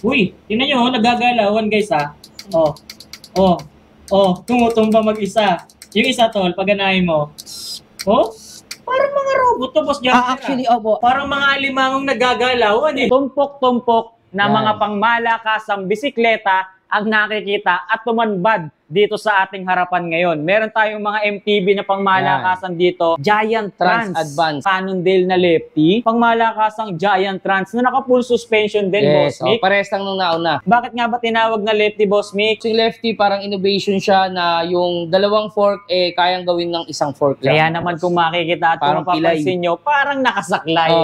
Uy, tingnan nyo, nagagalawan guys ha. Oh, oh, oh, tumutumba mag-isa. Yung isa tol, paganahin mo. Oh, parang mga robot to, boss Jasper. Actually, opo. Parang mga alimangong nagagalawan eh. Tumpok-tumpok na mga pangmalakasang bisikleta ang nakikita at tumanbad dito sa ating harapan ngayon. Meron tayong mga MTB na pangmalakasan dito. Giant Trans Advance Cannondale na lefty. Pangmalakasang Giant Trans na naka-full suspension din, Boss Mick. Pares lang nung nauna. Bakit nga ba tinawag na lefty, Boss Mick? So, yung lefty, parang innovation siya na yung dalawang fork, kayang gawin ng isang fork lang. Kaya naman kung makikita at kung mapapansin nyo, parang nakasaklay.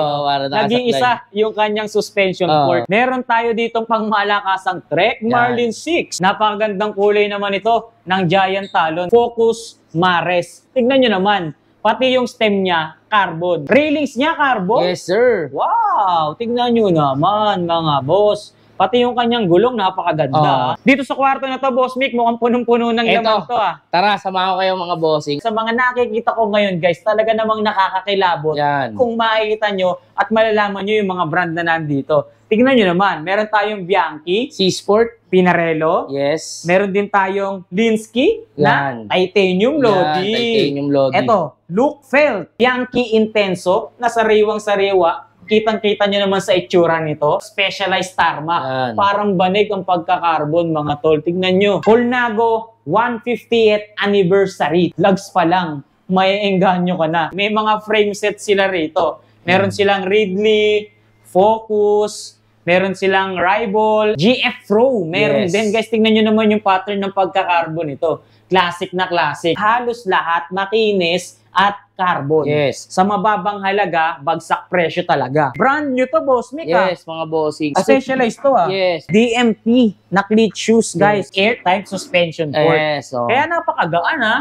Nag-iisa yung kanyang suspension fork. Meron tayo ditong pangmalakasang Trek Marlin 6. Napakagandang kulay naman ito ng Giant Talon. Focus Mares. Tignan nyo naman. Pati yung stem niya, carbon. Railings niya, carbon? Yes, sir. Wow! Tignan nyo naman, mga boss. Pati yung kanyang gulong, napakaganda. Dito sa kwarto na to, Boss Mick, mukhang punong-puno ng laman to ah. Tara, samahan ko kayo mga bossing. Sa mga nakikita ko ngayon, guys, talaga namang nakakakilabot. Kung makikita nyo at malalaman nyo yung mga brand na nandito. Tignan nyo naman, meron tayong Bianchi, C-Sport, Pinarello. yes. Meron din tayong Linsky na titanium loading. Titanium loading. Ito, Luke Felt, Bianchi Intenso, na sariwang-sariwa. Kitang-kita nyo naman sa itsura nito. Specialized tarmac. Parang banig ang pagkakarbon, mga tol. Tignan nyo. Colnago 150th anniversary. Lugs pa lang, may engganyo ka na. May mga frame set sila rito. Meron silang Ridley, Focus, meron silang Rival, GF Pro. Meron din, guys. Tignan nyo naman yung pattern ng pagkakarbon ito. Classic na classic. Halos lahat makinis at carbon. Sa mababang halaga, bagsak presyo talaga. Brand new to, Boss Mick. Yes, mga bossing. Specialized to DMP na cleat shoes, guys. Airtight suspension port. Kaya napakagaan ha.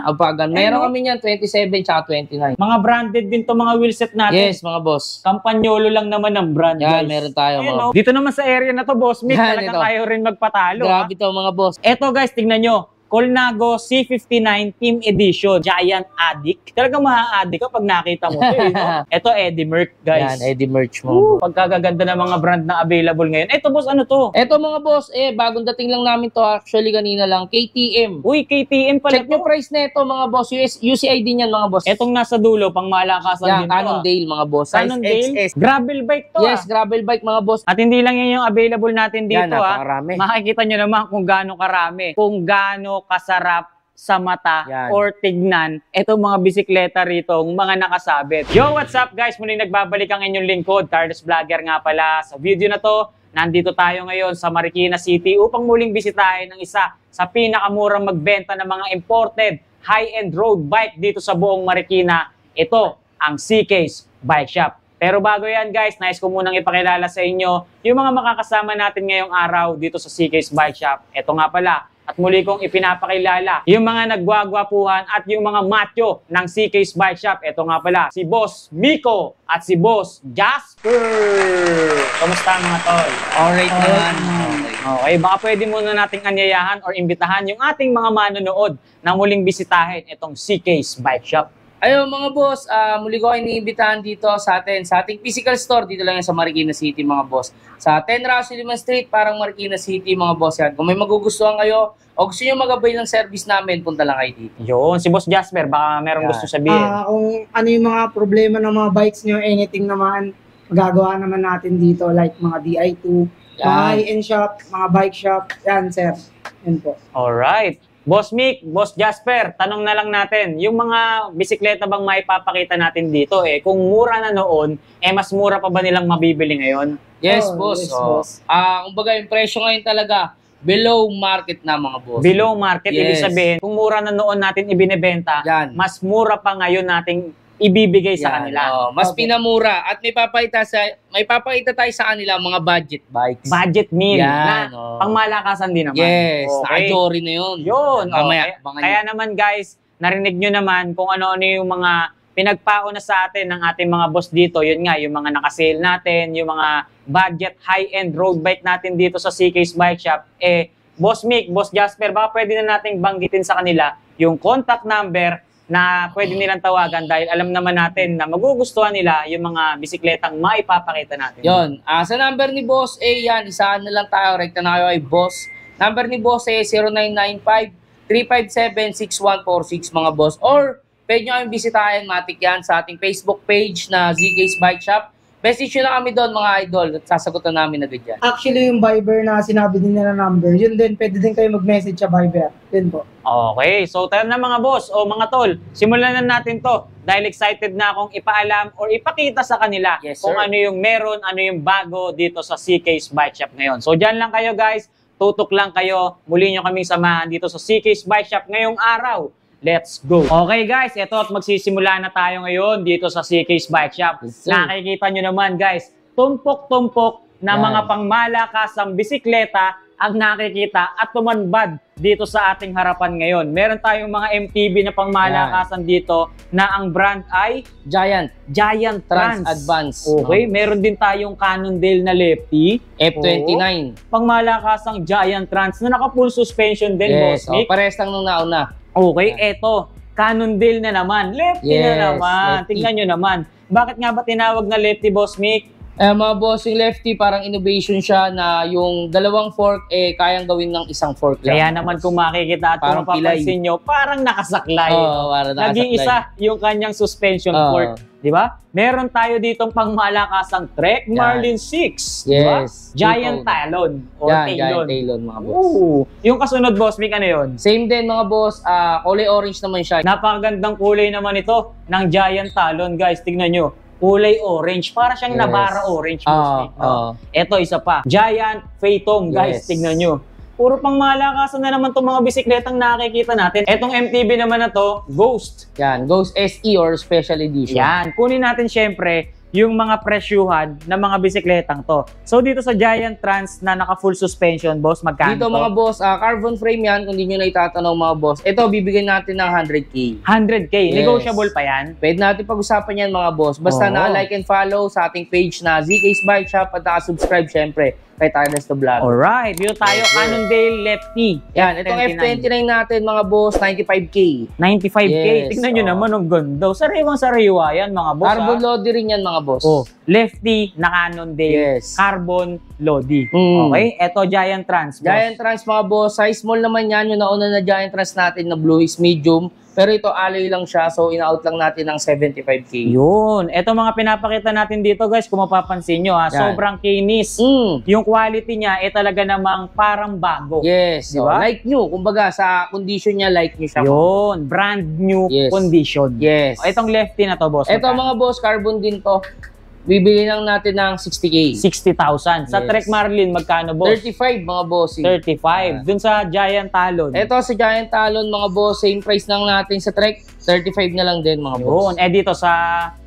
Meron kami niyan 27 tsaka 29. Mga branded din to mga wheelset natin. Yes, mga boss. Campagnolo lang naman ang brand, guys. Meron tayo mga. Dito naman sa area na to, Boss Mick, talagang tayo rin magpatalo. Grabe to, mga boss. Eto, guys, tignan nyo. Colnago C59 Team Edition Giant Addict. Talagang ma-addict kapag nakita mo ito. Ito, Eddie Merck, guys. Eddie Merch mo. Pagkagaganda ng mga brand na available ngayon. Ito, boss, ano to? Ito, mga boss, bagong dating lang namin to. Actually, kanina lang. KTM. Uy, KTM pala. Check nyo price na ito, mga boss. UCID niyan, mga boss. Itong nasa dulo, pang malakasan din to. Cannondale, mga boss. Cannondale. Gravel bike to. Yes, gravel bike, mga boss. At hindi lang yan yung available natin dito. Napakarami. Makikita nyo naman kung gaano karami. Kung gaano kasarap sa mata or tignan itong mga bisikleta rito, mga nakasabit. Yo, what's up guys? Muling nagbabalik ang inyong lingkod, Carlos Vlogger nga pala. Sa video na to, nandito tayo ngayon sa Marikina City upang muling bisitahin ang isa sa pinakamurang magbenta ng mga imported high-end road bike dito sa buong Marikina. Ito ang CK's Bike Shop. Pero bago yan guys, nais ko munang ipakilala sa inyo yung mga makakasama natin ngayong araw dito sa CK's Bike Shop. Ito nga pala, at muli kong ipinapakilala yung mga nagwagwapuhan at yung mga macho ng CK's Bike Shop. Ito nga pala, si Boss Miko at si Boss Jasper. Kamusta mga tol? Alright naman. Okay, baka pwede muna nating anyayahan or imbitahan yung ating mga manonood na muling bisitahin itong CK's Bike Shop. Ayun mga boss, muli ko kayo iniimbitahan dito sa ating physical store dito lang yan sa Marikina City mga boss. Sa 10 Rasuliman Street, parang Marikina City mga boss yan. Kung may magugustuhan kayo o gusto nyo magabay ng service namin, punta lang kayo dito. Yun, si Boss Jasper, baka merong gusto sabihin. Kung ano yung mga problema ng mga bikes nyo, anything naman, magagawa naman natin dito like mga DI2, mga high-end shop, mga bike shop, yan sir. Yan po. Alright. Boss Mick, Boss Jasper, tanong na lang natin, yung mga bisikleta bang maipapakita natin dito kung mura na noon, mas mura pa ba nilang mabibili ngayon? Yes, boss. Kumbaga yung presyo ngayon talaga, below market na mga boss. Below market, ibig sabihin, kung mura na noon natin ibinebenta, mas mura pa ngayon nating ibibigay sa kanila. Mas pinamura at may papakita tayo sa kanila mga budget bikes. Budget meal na pangmalakasan din naman. Yes, naka-jory na yun. Yun. Kaya naman guys, narinig nyo naman kung ano-ano yung mga pinagpauna sa atin ng ating mga boss dito. Yun nga, yung mga nakasale natin, yung mga budget high-end road bike natin dito sa CK's Bike Shop. Boss Mick, Boss Jasper, baka pwede na nating banggitin sa kanila yung contact number na pwede nilang tawagan dahil alam naman natin na magugustuhan nila yung mga bisikletang maipapakita natin. Yon. Sa number ni Boss A, yan, isahan na lang tayo. Rekta na kayo ay Boss. Number ni Boss A, 0995-357-6146 mga boss. Or, pwede nyo kami bisitahin, matik yan, sa ating Facebook page na ZK's Bike Shop. Message nyo na kami doon mga idol at sasagutan namin agad yan. Actually, yung Viber na sinabi din nila number, yun din, pwede din kayo mag-message sa Viber. Yun po. Okay, so tayo na mga boss o mga tol, simulan na natin to dahil excited na akong ipaalam or ipakita sa kanila Yes, kung sir. ano yung meron, ano yung bago dito sa CK's Bike Shop ngayon. So dyan lang kayo guys, tutok lang kayo, muli nyo kaming samahan dito sa CK's Bike Shop ngayong araw. Let's go! Okay guys, eto at magsisimula na tayo ngayon dito sa CK's Bike Shop. Yes, sir. Nakikita nyo naman guys, tumpok-tumpok na Yan. mga pangmalakasang bisikleta ang nakikita at tumanbad dito sa ating harapan ngayon. Meron tayong mga MTB na pangmalakasan dito na ang brand ay Giant Giant Trans Trans. Advance. Okay, meron din tayong Cannondale na lefty. F29. Pangmalakasang Giant Trans na naka full suspension din, Yes, Boss Nick. parehas lang nung nauna. Okay, eto. Cannondale na naman. Lefty na Yes, naman. lefty. Tingnan nyo naman. Bakit nga ba tinawag na lefty, Boss Mick? Mga boss, yung lefty parang innovation siya na yung dalawang fork kayang gawin ng isang fork lang. Kaya naman kung makikita at Parang kung mapapansin nyo, parang nakasaklay. Oo, parang nakasaklay. Nag-iisa yung kanyang suspension Oo. fork. Di ba? Meron tayo ditong pangmalakasang Trek Yan. Marlin 6. Di ba? Yes. Giant Two-tone. Talon. O Yan, Talon. Giant Talon mga boss. Ooh. Yung kasunod, Boss Mick, ano yun? Same din mga boss, kulay orange naman siya. Napakagandang kulay naman ito ng Giant Talon, guys. Tignan nyo. Kulay orange. Para siyang Yes. Navara orange. Boss Mick, no? Oo. Ito, isa pa. Giant Phaeton, guys. Yes. Tignan nyo. Puro pang malakasan na naman itong mga bisikletang nakikita natin. Etong MTB naman na to, Ghost. Yan, Ghost SE or Special Edition. Yan. Kunin natin syempre yung mga presyuhan ng mga bisikletang to. So dito sa Giant Trans na naka full suspension, boss, magkano Dito to? mga boss, carbon frame yan, kung di nyo na itatanong mga boss. Ito, bibigyan natin ng 100K. 100K. Yes. Negotiable pa yan? Pwede natin pag-usapan yan mga boss. Basta Oo. na-like and follow sa ating page na ZK's Bike Shop at naka-subscribe syempre kay Tireless to Vlog. Alright. Dito tayo, Yes, sir. Cannondale Lefty. Yan, itong F29 natin mga boss, 95K. 95K. Yes, Tignan nyo oh. naman, ang ganda. Sariwang-sariwa yan, mga boss. Carbon ah. loader rin yan mga boss. Oh, lefty na Cannondale. Yes. Carbon Lodi. Mm. Okay? Eto, Giant Trans, boss. Giant Trans mga boss, size small naman yan. Yung nauna na Giant Trans natin na blue is medium. Pero ito alloy lang siya, so in-out lang natin ng 75K. Yun. Eto mga pinapakita natin dito, guys, kung mapapansin nyo, ha, Yan. sobrang kinis. Mm. Yung quality niya, talaga namang parang bago. Yes, Di so, ba? like new. Kumbaga, sa condition niya, like new siya. Yun. Brand new Yes. condition. Yes. O, itong lefty na to, boss. Ito magkano? mga boss, carbon din to. Bibili lang natin ng 60K. 60,000. Sa Yes. Trek Marlin, magkano, boss? 35 mga bossing. 35. Dun sa Giant Talon. Ito sa Giant Talon mga boss, same price lang natin sa Trek. 35 na lang din mga boss. Yun. Dito sa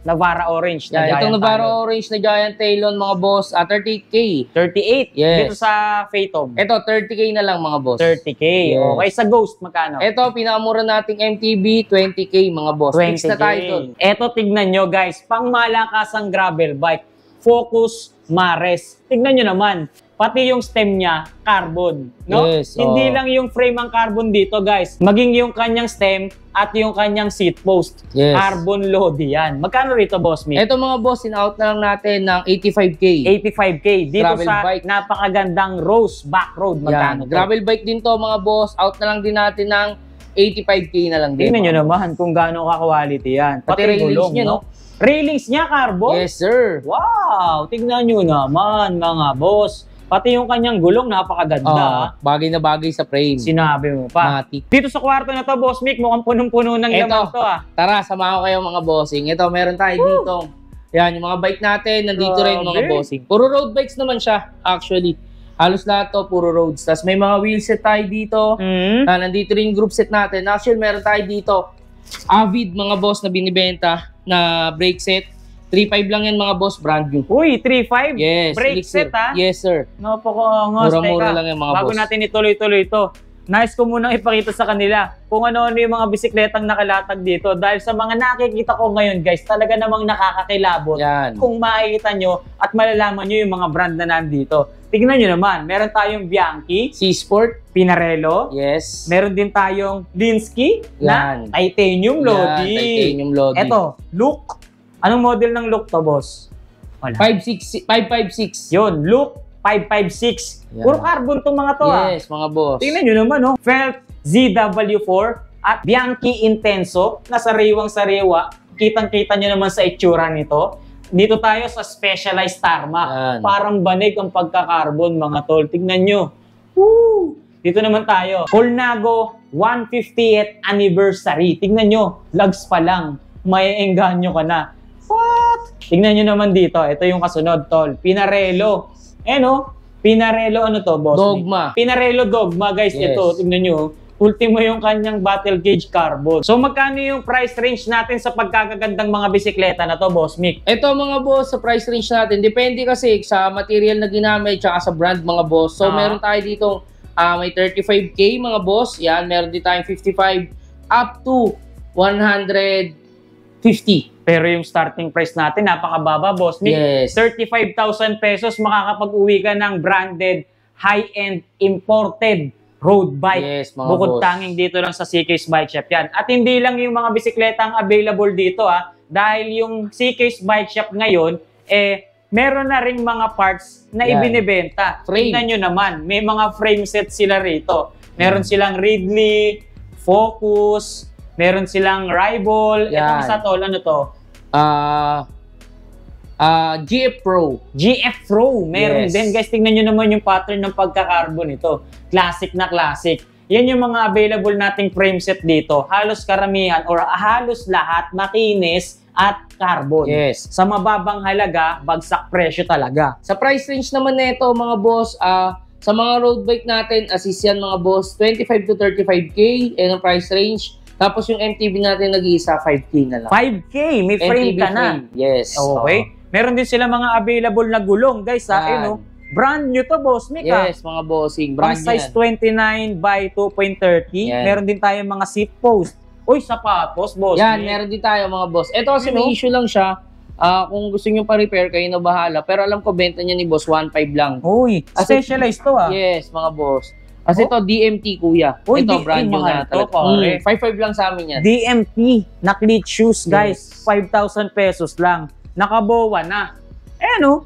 Navara Orange na Yan, Giant itong Navarro Talon. Orange na Giant Talon mga boss, 38K. 38. Yes. Dito sa Phaeton. Ito, 30K na lang mga boss. 30K. Yes. Okay. Sa Ghost, magkano? Ito, pinakamura nating MTB, 20K mga boss. Fix na tayo dun. Eto, tignan nyo guys, pang malakasang gravel bike, Focus Mares. Tignan nyo naman, pati yung stem niya, carbon. No? Yes, Hindi oo. lang yung frame ang carbon dito guys, maging yung kanyang stem at yung kanyang seat post. Yes. Carbon load yan. Magkano rito, Boss Mick? Ito mga boss, in-out na lang natin ng 85K. 85K. Dito Gravel sa bike. napakagandang Rose Back Road. Magkano to? Yan. Gravel bike din to mga boss. Out na lang din natin ng 85K na lang din. Tingnan nyo mga naman kung gaano ka-quality yan. Pati yung railings gulong, niya, no? Railings niya, carbon? Yes, sir. Wow! Tignan nyo naman, mga boss. Pati yung kanyang gulong, napakaganda. Bagay na bagay sa frame. Sinabi mo pa. Matik. Dito sa kwarto na to, Boss Mick, mukhang punong-puno ng Eto. laman to, ah. Tara, samahan ko kayo mga bossing. Ito, meron tayo dito. Yan, yung mga bike natin, nandito rin mga Grabe. bossing. Puro road bikes naman siya, actually. Halos lahat to, puro roads. Tapos may mga wheel set tayo dito. Hmm? Nandito rin yung group set natin. Actually, meron tayo dito. Avid, mga boss na binibenta na brake set. 3.5 lang yan mga boss, brand new. Uy, 3.5? Yes. Brake Elixir. set, ah? Yes, sir. Napaka-angas. Mura-mura Teka, lang yan mga bago boss. natin ituloy-tuloy ito, nice ko munang ipakita sa kanila kung ano-ano yung mga bisikletang nakalatag dito. Dahil sa mga nakikita ko ngayon, guys, talaga namang nakakakilabot. Yan. Kung makikita nyo at malalaman nyo yung mga brand na nandito. tignan nyo naman, meron tayong Bianchi, C-Sport. Pinarello, Yes. meron din tayong Linsky na Yan. titanium Lodi. Yan, titanium Lodi. Eto, Look. Anong model ng Look to, boss? Wala. 556. Yun, Look 556. Yan. Puro carbon tong mga to, Yes, mga boss. Tingnan nyo naman, no? Felt ZW4 at Bianchi Intenso na sariwang-sariwa. Kitang-kita nyo naman sa itsura nito. Dito tayo sa Specialized Tarmac. Yan. Parang banig ang pagka-carbon, mga tol. Tingnan nyo. Woo! Dito naman tayo. Colnago 150th Anniversary. Tingnan nyo, lags pa lang. May engganyo ka na. What? Tingnan nyo naman dito. Ito yung kasunod, tol. Pinarello. No? Pinarello ano to, boss? Dogma. Pinarello Dogma, guys. Yes. Ito, tingnan nyo. Ultimo yung kanyang battle gauge carbon. So, magkano yung price range natin sa pagkakagandang mga bisikleta na to, boss Mick? Ito mga boss, sa price range natin, depende kasi sa material na ginamit tsaka sa brand mga boss. So, meron tayo dito may 35K mga boss. Yan, meron din tayong 55 up to 150. Pero yung starting price natin, napakababa, boss Mick. Yes. 35,000 pesos, makakapag-uwi ka ng branded, high-end, imported road bike. Yes, mga Bukod boss. tanging dito lang sa CK's Bike Shop yan. At hindi lang yung mga bisikleta ang available dito, dahil yung CK's Bike Shop ngayon, meron na ring mga parts na Yan. ibinibenta. Frame. Tingnan nyo naman, may mga frame set sila rito. Meron silang Ridley, Focus, meron silang Rival. Yan. Itong isa tol, ano to? GF Pro. GF Pro. Meron Yes. din. Guys, tingnan nyo naman yung pattern ng pagka-carbon ito. Classic na classic. Yan yung mga available nating frame set dito. Halos karamihan or halos lahat makinis at carbon. Yes. Sa mababang halaga, bagsak presyo talaga. Sa price range naman nito mga boss, sa mga road bike natin, assist yan mga boss, 25 to 35K, yan ang price range. Tapos yung MTB natin nag-iisa, 5K na lang. 5K, may frame MTB ka na. frame. Yes. Okay. Meron din sila mga available na gulong, guys. Yan. Brand new to, boss Mick. Yes, mga bossing. Pang Brand size yan. 29 by 2.30. Yan. Meron din tayong mga seat post. Uy, sapatos, boss. Yan, Mick. meron din tayo mga boss. Ito kasi may issue lang siya. Kung gusto nyo pa-repair, kayo na bahala. Pero alam ko, benta niya ni boss, 1.5 lang. Uy, specialized to Yes, mga boss. Kasi ito, DMT, kuya. Uy, Ito, brand new mahal na to, talaga. pare. 5.5 lang sa amin yan. DMT na cleat shoes, guys. Yes. 5,000 pesos lang. Nakabowa na.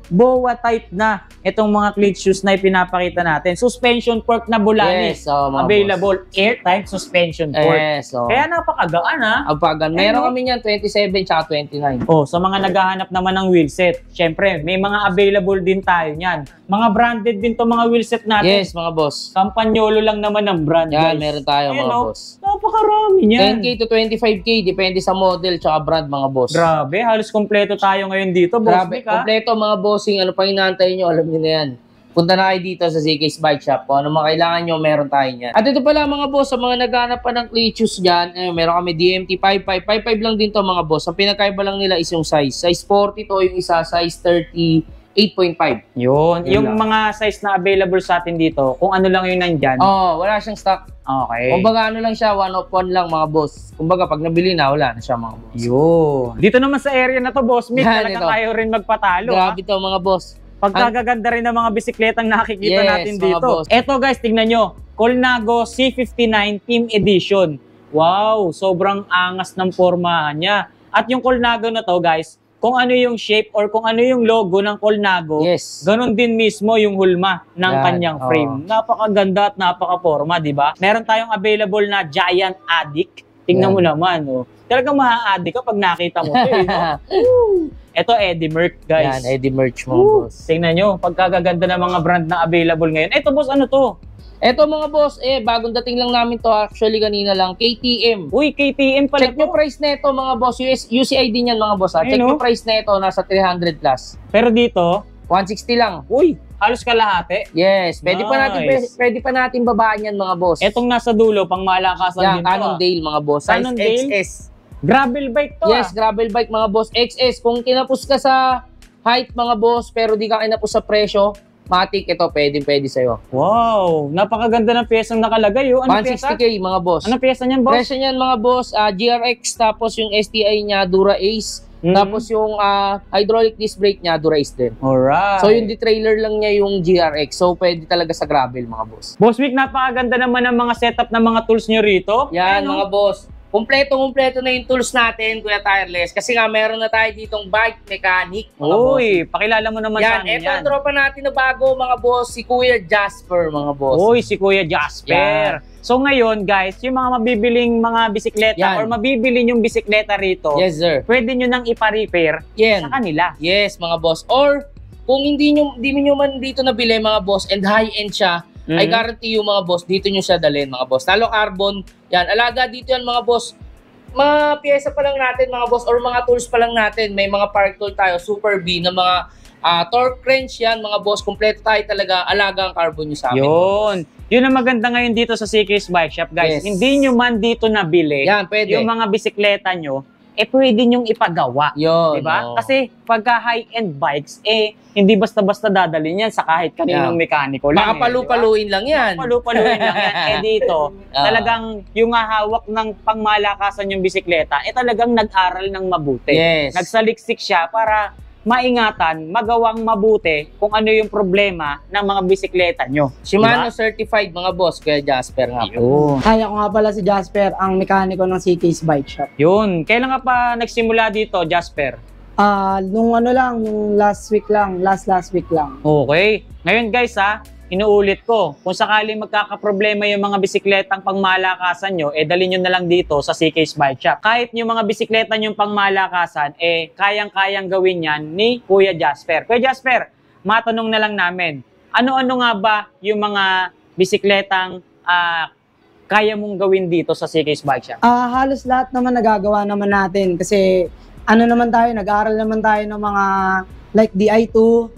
Bowa type na itong mga cleat shoes na ipinapakita natin. Suspension fork na Bulani. Yes, mga Available. Air-type suspension fork. Yes, Kaya napakagaan, Apagan. Meron kami niyan, 27 tsaka 29. Sa mga naghahanap naman ng wheelset, syempre, may mga available din tayo niyan. Mga branded din to mga wheelset natin. Yes, mga boss. Campagnolo lang naman ang brand, Yan, guys. meron tayo Ayan, mga boss. Napakarami niyan. 10K to 25K, depende sa model tsaka brand, mga boss. Grabe, halos kompleto tayo ngayon dito, boss. Grabe, Mick, ha? kompleto mga bossing. Ano pa inaantay nyo, alam nyo na yan. Punta na kayo dito sa ZK's Bike Shop. Kung ano mga kailangan nyo, meron tayo yan. At ito pala mga boss, sa mga naghanap pa ng cleat shoes dyan, meron kami DMT 55. 55 lang din to mga boss. Ang pinagkaiba lang nila is yung size. Size 40 to, yung isa size 38.5. Yun. Yun Yung lang. mga size na available sa atin dito, kung ano lang yung nandyan. Wala siyang stock. Okay. Kumbaga ano lang siya, one of one lang mga boss. Kumbaga pag nabili na, wala na siya mga boss. Yun. Dito naman sa area na to, boss Mick, Yan, talagang ito. tayo rin magpatalo. Grabe to mga boss. Pagkagaganda rin ng mga bisikletang nakikita Yes, natin mga dito. boss. Eto guys, tignan nyo. Colnago C59 Team Edition. Wow, sobrang angas ng pormahan niya. At yung Colnago na to guys, kung ano yung shape or kung ano yung logo ng Colnago, Yes. ganun din mismo yung hulma ng Yan, kanyang frame. Napakaganda at napaka-porma, di ba? Meron tayong available na Giant Addict. Tingnan Yan. mo naman, Talagang maa-addict ka pag nakita mo ito, Ito, Eddie Merck, guys. Yan, Eddie Merch mga Woo! boss. Tingnan nyo, pagkagaganda ng mga brand na available ngayon. Ito, boss, ano to? Eto mga boss, bagong dating lang namin to actually kanina lang, KTM. Uy, KTM pala Check nyo price na ito mga boss, UCI din yan mga boss. Check Ayun, nyo price na ito, nasa 300 plus. Pero dito, 160 lang. uy, halos kalahati. Yes, pwede pa natin babaan yan mga boss. Etong nasa dulo, pang malakasan Yan, din to. Cannondale mga boss. Size Cannondale? XS. Gravel bike to, Yes, gravel bike mga boss. XS, kung kinapos ka sa height mga boss, pero di ka kinapos sa presyo, matik ito, pwede sa'yo. Wow, napakaganda ng piyesang nakalagay. Ano piyesa? 160K mga boss. Ano piyesa niyan, boss? Presyo niyan mga boss, GRX tapos yung STI niya Dura Ace Tapos yung hydraulic disc brake niya, Dura-Ace din. Alright. So yung trailer lang niya yung GRX. So pwede talaga sa gravel mga boss. Boss Vic, napakaganda naman ng mga setup ng mga tools nyo rito. Yan Ano? mga boss. Kumpleto na yung tools natin, Kuya Tireless. Kasi nga meron na tayo ditong bike mechanic, mga boss. Uy, pakilala mo naman sa Yan, amin eto yan. ang tropa natin na bago, mga boss, si Kuya Jasper, mga boss. Uy, si Kuya Jasper. So ngayon guys, yung mga mabibiling mga bisikleta Yan. or mabibili yung bisikleta rito, Yes, sir. pwede nyo nang ipa-repair Yan. sa kanila. Yes, mga boss. Or, kung hindi nyo man dito nabili, mga boss, and high-end siya, I guarantee you, mga boss, dito nyo siya dalhin, mga boss. Talo carbon, yan. Alaga dito yan, mga boss. Mga pyesa pa lang natin, mga boss, or mga tools pa lang natin. May mga park tool tayo, Super B, na mga torque wrench yan, mga boss. Kompleto tayo talaga. Alaga ang carbon nyo sa amin. Yun ang maganda ngayon dito sa CK's Bike Shop, guys. Yes. Hindi nyo man dito nabili Yan, pwede. yung mga bisikleta nyo, pwede nyong ipagawa. Yun. Diba? oo. Kasi pagka high-end bikes, hindi basta-basta dadalhin yan sa kahit kaninong Yan. mekaniko lang. Makapalu-paluin lang yan. Palu-paluin lang yan. Dito, talagang yung hawak ng pangmalakasan yung bisikleta, talagang nag-aral ng mabuti. Yes. Nagsaliksik siya para maingatan, magawang mabuti kung ano yung problema ng mga bisikleta nyo. Shimano certified, mga boss, Kuya Jasper nga po. Yun. Kaya ko nga pala si Jasper, ang mekaniko ng CK's Bike Shop. Yun. Kailan nga pa nagsimula dito, Jasper? Nung last week lang, last week lang. Okay. Ngayon guys inuulit ko, kung sakaling magkakaproblema yung mga bisikletang pangmalakasan nyo, dali nyo na lang dito sa CK's Bike Shop. Kahit yung mga bisikleta nyo pangmalakasan, kayang-kayang gawin yan ni Kuya Jasper. Kuya Jasper, matanong na lang namin, ano-ano nga ba yung mga bisikletang kaya mong gawin dito sa CK's Bike Shop? Halos lahat naman nagagawa naman natin kasi nag-aaral naman tayo ng mga like Di2,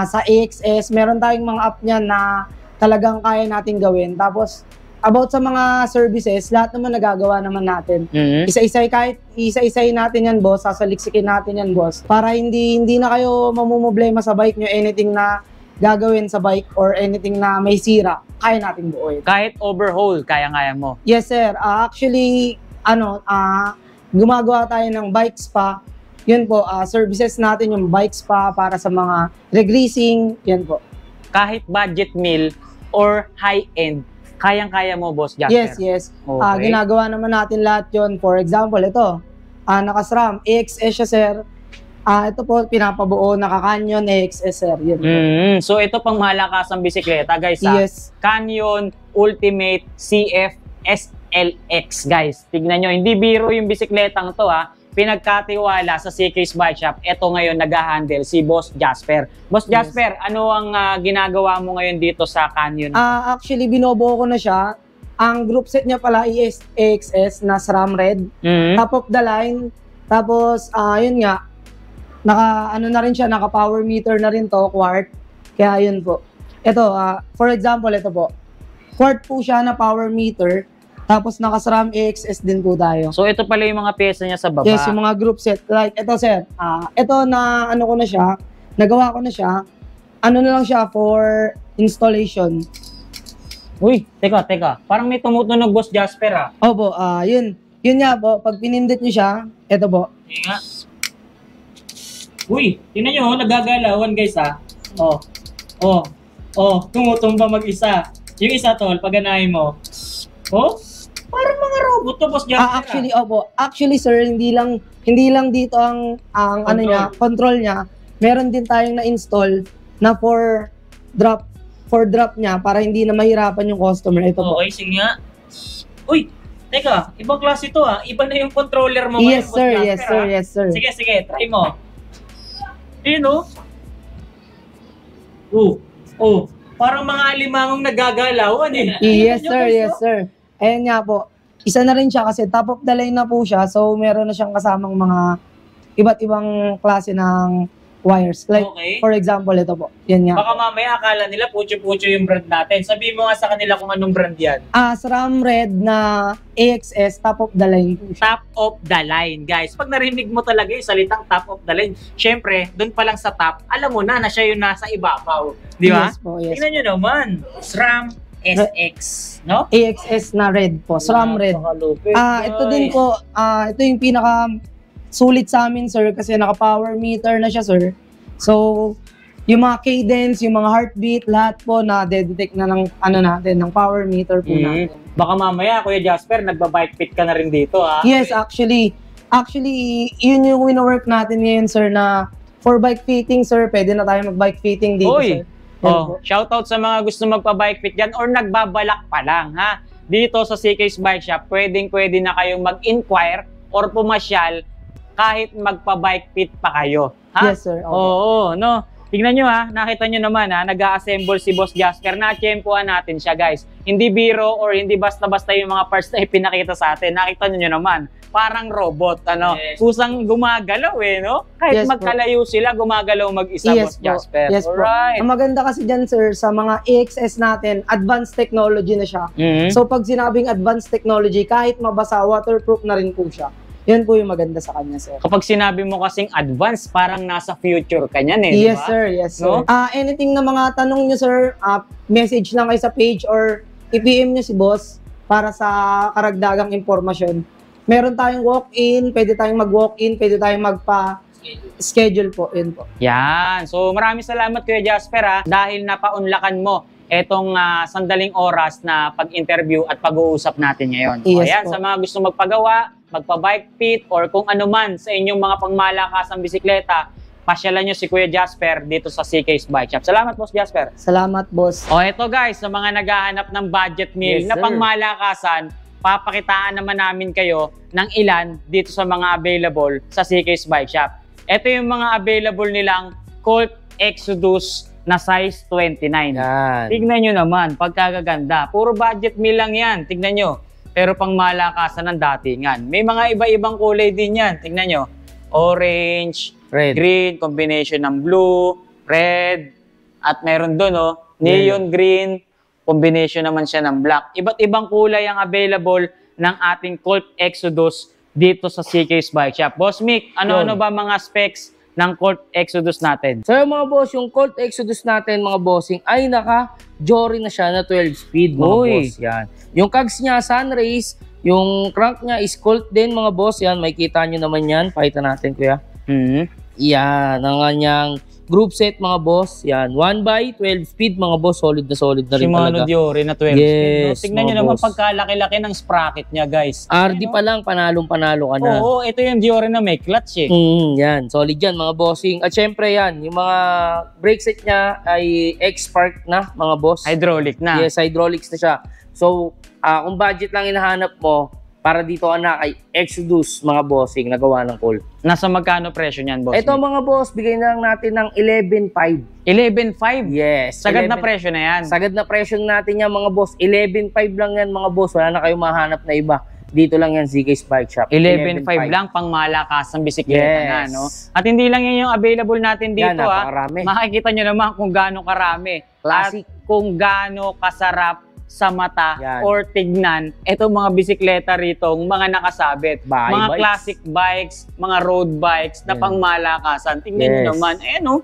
sa AXS, meron tayong mga app niyan na talagang kaya natin gawin. Tapos, about sa mga services, lahat naman nagagawa naman natin. Isa-isay natin yan, boss. Sasaliksikin natin yan, boss. Para hindi na kayo mamumblema sa bike nyo. Anything na gagawin sa bike or anything na may sira, kaya natin buuin. Kahit overhaul, kaya-kaya mo. Yes, sir. Actually, gumagawa tayo ng bike spa. Yun po, services natin yung bike spa para sa mga regreasing, yan po. Kahit budget meal or high-end, kayang-kaya mo, Boss Jasper? Yes. Okay. Ginagawa naman natin lahat yun. For example, ito, naka-SRAM, AXS siya, sir. Ito po, pinapabuo, naka-Canyon, AXS, sir. Yun po. So, ito pang malakasang bisikleta, guys. Yes. Canyon Ultimate CF SLX, guys. Tignan nyo, hindi biro yung bisikletang to, pinagkatiwala sa CK's Bike Shop. Ito ngayon nag-handle si Boss Jasper. Boss Jasper, ano ang ginagawa mo ngayon dito sa Canyon? Actually, binobuo ko na siya. Ang group set niya pala is AXS na SRAM Red. Top of the line. Tapos, yun nga, na rin siya, naka-power meter na rin to, quart. Kaya yun po. Ito, for example, ito po. Quart po siya na power meter. Tapos naka-SRAM AXS din po tayo. So ito pala yung mga pyesa niya sa baba. Yes, yung mga group set. Like, ito sir, ito na ko na siya, nagawa ko na siya, na lang siya for installation. Uy, teka. Parang may tumutunog, Boss Jasper Opo, yun nga po, pag pinindot nyo siya, ito po. Nga. Uy, tingnan nyo, nagagalawan guys tumutumba mag-isa. Yung isa tol, pag-ganahin mo. Parang mga robot to, Boss Jasper. Actually sir, hindi lang dito ang control niya. Meron din tayong na-install na for drop niya para hindi na mahirapan yung customer. Ito po. Okay, sige nga. Uy, teka, ibang klase to Iba na yung controller mo Yes ngayon, sir, yes sir. Sige, try mo. Parang mga alimangong nagagalawan Yes sir. Ayan nga po. Isa na rin siya kasi top of the line na po siya. So, meron na siyang kasamang mga iba't ibang klase ng wires. Like, Okay. for example, ito po. Yan nga. Baka mamaya akala nila pucho-pucho yung brand natin. Sabihin mo nga sa kanila kung anong brand yan. SRAM Red na AXS, top of the line po siya. Top of the line, guys. Pag narinig mo talaga yung salitang top of the line, syempre, doon pa lang sa top, alam mo na siya yung nasa ibabaw. Di ba? Yes po, yes. Tingnan nyo naman. SRAM SX, no? AXS na red po. SRAM Red. Ito din po, ito yung sulit sa amin, sir, kasi naka-power meter na siya, sir. So, yung mga cadence, yung mga heartbeat, lahat po na-detect na ng, ng power meter po natin. Baka mamaya, Kuya Jasper, nagbabike fit ka na rin dito, ha? Yes, actually, yun yung wino-work natin ngayon, sir, na for bike fitting, sir, pwede na tayo mag-bike fitting dito, Uy! sir. Yan po. Shoutout sa mga gusto magpa-bike fit dyan or nagbabalak pa lang, ha? Dito sa CK's Bike Shop, pwede na kayong mag-inquire or pumasyal kahit magpa-bike fit pa kayo. Ha? Yes, sir. Okay. Oo, no? Tingnan nyo ha, nakita nyo naman ha, nag-a-assemble si Boss Jasper, na-tsempuan natin siya guys. Hindi biro or hindi basta-basta yung mga parts na ipinakita sa atin. Nakita nyo naman, parang robot, ano? Yes. Kusang gumagalaw eh, no? Kahit Yes, magkalayo sila, gumagalaw mag-isa, Yes, Boss po. Jasper. Yes, po. Alright. Ang maganda kasi dyan, sir, sa mga EXS natin, advanced technology na siya. Mhm. So, pag sinabing advanced technology, kahit mabasa, waterproof na rin po siya. Yan po yung maganda sa kanya, sir. Kapag sinabi mo kasing advance, parang nasa future ka niyan eh, Yes, di ba? sir. Yes, sir. No? Anything na mga tanong nyo, sir, message lang kayo sa page or i-PM nyo si boss para sa karagdagang impormasyon. Meron tayong walk-in, pwede tayong mag-walk-in, pwede tayong magpa-schedule po. Yun po. Yan. So maraming salamat Kuya Jasper ha, dahil napaunlakan mo etong sandaling oras na pag-interview at pag-uusap natin ngayon. So, Yes, ayan, po. sa mga gusto magpagawa, magpa-bike fit or kung ano man sa inyong mga pangmalakasang bisikleta, pasyalan nyo si Kuya Jasper dito sa CK's Bike Shop. Salamat, Boss Jasper. Salamat, boss. O eto guys, sa mga naghahanap ng budget meal Yes, na sir. pangmalakasan, papakitaan naman namin kayo ng ilan dito sa mga available sa CK's Bike Shop. Ito yung mga available nilang Colt Exodus na size 29. Yan. Tignan nyo naman, pagkagaganda. Puro budget meal lang yan, tignan nyo. Pero pang malakasan ng datingan. May mga iba-ibang kulay din yan, tignan nyo. Orange, Red. green, combination ng blue, red, at meron doon, oh, neon green, combination naman siya ng black. Iba't ibang kulay ang available ng ating Colt Exodus dito sa CK's Bike Shop. Boss Mick, ano-ano ba mga specs ng Colt Exodus natin? So yung mga boss, yung Colt Exodus natin mga bossing ay naka-Jory na siya na 12 speed mga Uy. boss. Yan. Yung cogs niya, Sunrace, yung crank niya is Colt din mga boss. Yan, may kita nyo naman yan. Pakita natin kuya. Yan, ang kanyang group set mga boss. Yan, 1x12 speed mga boss. Solid na rin Shimano talaga. Diore na 12 Yes, speed. No? Tignan nyo mga naman boss. pagkalaki-laki ng sprocket niya, guys. RD pa lang, panalong-panalo ka na. Oo, ito yung Diore na may clutch eh. Yan, solid yan mga bossing. At syempre yan, yung mga brake set niya ay X-Spark na mga boss. Hydraulic na. Yes, hydraulics na siya. So, kung budget lang hinahanap mo, para dito anak ay Exodus mga bossing nagawa ng Colt. Nasa magkano presyo niyan, boss? Ito Mick? mga boss, bigay na lang natin ng 11.5. 11.5. Yes. Sagad na 11 presyo na yan. Sagad na presyo natin yan mga boss. 11.5 lang yan mga boss. Wala na kayong mahanap na iba. Dito lang yan, CK's Bike Shop. 11.5 lang pang malakas ng bisikleta Yes. na, no? At hindi lang yan yung available natin dito, Yan, napakarami. Makikita nyo naman kung gaano karami. Classic. At kung gaano kasarap sa mata Yan. or tignan itong mga bisikleta rito, mga nakasabit. Bike Mga bikes. classic bikes, mga road bikes na Yan. pang malakasan. Tignan nyo Yes. naman. No?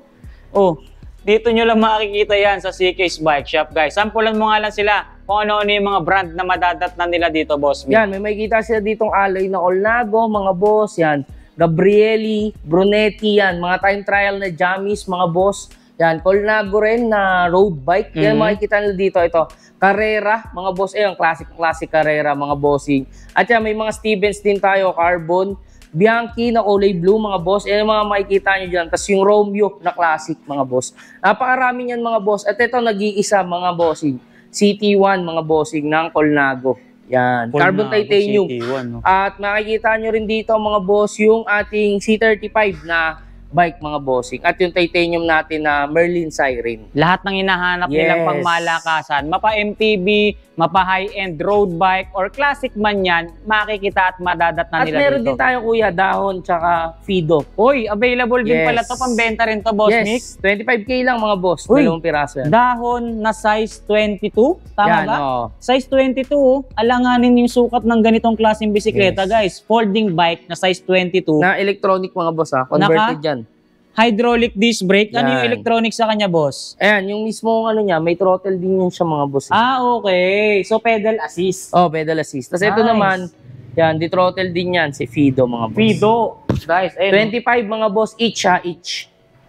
Oh, dito nyo lang makikita yan sa CK's Bike Shop, guys. Sampulan mo nga lang sila kung ano-ano yung mga brand na madadatnan nila dito, boss. Mick. Yan, may makikita sila ditong alloy na Olnago, mga boss. Yan, Gabrieli, Brunetti, yan. Mga time trial na Jamis, mga boss. Yan, Colnago rin na road bike. Yan, makikita nila dito. Ito, Carrera, mga boss. Ayun, classic Carrera, mga bossing. At yan, may mga Stevens din tayo, carbon. Bianchi na kulay blue, mga boss. Yan yung mga makikita nyo dyan. Tapos yung Romeo na classic, mga boss. Napakarami yan, mga boss. At ito, nag-iisa, mga bossing. CT1, mga bossing, ng Colnago. Yan, carbon Colnago titanium. CT1, no? At makikita nyo rin dito, mga boss, yung ating C35 na bike, mga bossing. At yung titanium natin na Merlin Siren. Lahat ng hinahanap nilang Yes. pangmalakasan, mapa MTB, mapa high-end road bike, or classic man yan, makikita at madadatnan At nila meron dito. din tayo, kuya, dahon tsaka Fido. Uy, available din Yes. pala to, pambenta rin to, boss Mick. Yes, 25K lang, mga boss. Uy. Dalawang piraso yan. Dahon na size 22, tama Yan, ba? oo. Size 22, alanganin yung sukat ng ganitong klaseng bisikleta, Yes. guys. Folding bike na size 22, Na electronic, mga boss, ha? Converted yan. hydraulic disc brake. Ano yung Yan. electronic sa kanya, boss? Ayan, yung mismo ano niya, may throttle din yun siya, mga boss. Okay. So, pedal assist. Oh, pedal assist. Tapos ito Nice. naman, Yan, di-throttle din yan si Fido mga boss. Fido. Guys, ayun. 25 mga boss, each ha, each.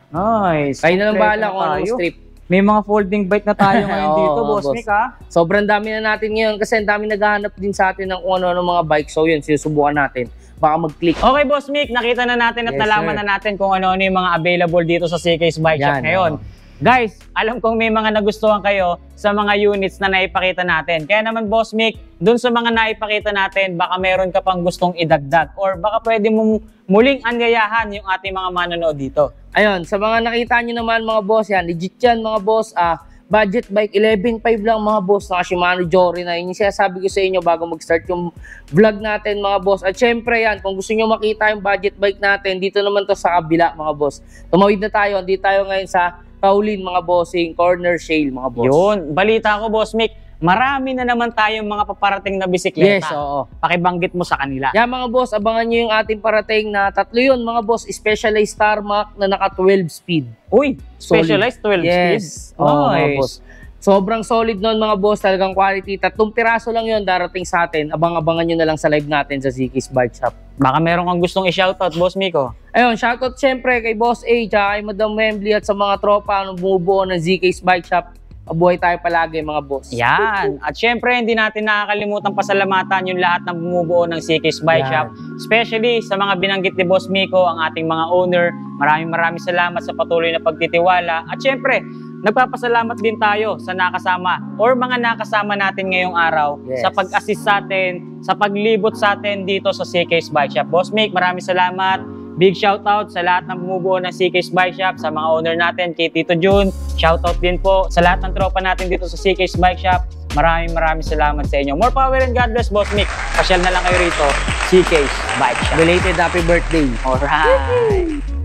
Nice. Kayo na lang Kompleto bahala kung anong tayo. strip. May mga folding bike na tayo ngayon Oo, dito, mga Boss boss. Mick, ha? Sobrang dami na natin ngayon kasi ang dami naghahanap din sa atin ng kung ano mga bike. So yun, sinusubukan natin. Baka mag-click. Okay, Boss Mick, nakita na natin at Yes, nalaman sir. na natin kung ano-ano yung mga available dito sa CK's Bike Shop Yan, ngayon. Guys, alam kong may mga nagustuhan kayo sa mga units na naipakita natin. Kaya naman, Boss Mick, dun sa mga naipakita natin, baka meron ka pang gustong idagdag or baka pwede mong muling anyayahan yung ating mga manonood dito. Ayun, sa mga nakita nyo naman mga boss, yan, legit yan mga boss. Budget bike, 11.5 lang mga boss, naka Shimano Jory na. Yun yung sinasabi ko sa inyo bago mag-start yung vlog natin mga boss. At syempre yan, kung gusto nyo makita yung budget bike natin, dito naman to sa kabila mga boss. Tumawid na tayo, hindi tayo ngayon sa Kaulin mga bossing, Corner Shale mga boss. Yun, balita ko, Boss Mick, marami na naman tayong mga paparating na bisikleta. Yes, oo. Pakibanggit mo sa kanila. Yan mga boss, abangan nyo yung ating parating na tatlo yun mga boss, Specialized Tarmac na naka 12 speed. Uy, Solid. specialized 12 speed. Yes. Oo, mga Nice. boss. Sobrang solid nun mga boss, talagang quality. 3 piraso lang yun darating sa atin. Abang-abangan nyo na lang sa live natin sa ZK's Bike Shop. Baka meron kang gustong i-shoutout, Boss Miko. Ayun, shoutout syempre kay Boss A, tsaka kay Madam Wembley at sa mga tropa na bumubuo ng ZK's Bike Shop. Mabuhay tayo palagi mga boss. Yan. At syempre, hindi natin nakakalimutan pasalamatan yung lahat ng bumubuo ng CK's Bike Yan. Shop. Especially sa mga binanggit ni Boss Miko, ang ating mga owner. Maraming salamat sa patuloy na pagtitiwala. At syempre, nagpapasalamat din tayo sa nakasama or mga nakasama natin ngayong araw Yes. sa pag-assist sa atin, sa paglibot sa atin dito sa CK's Bike Shop. Boss Mick, maraming salamat. Big shoutout sa lahat ng bumubuo ng CK's Bike Shop, sa mga owner natin, kay Tito Jun. Shoutout din po sa lahat ng tropa natin dito sa CK's Bike Shop. Maraming salamat sa inyo. More power and God bless, Boss Mick. Pasyal na lang kayo rito, CK's Bike Shop. Belated happy birthday. Alright.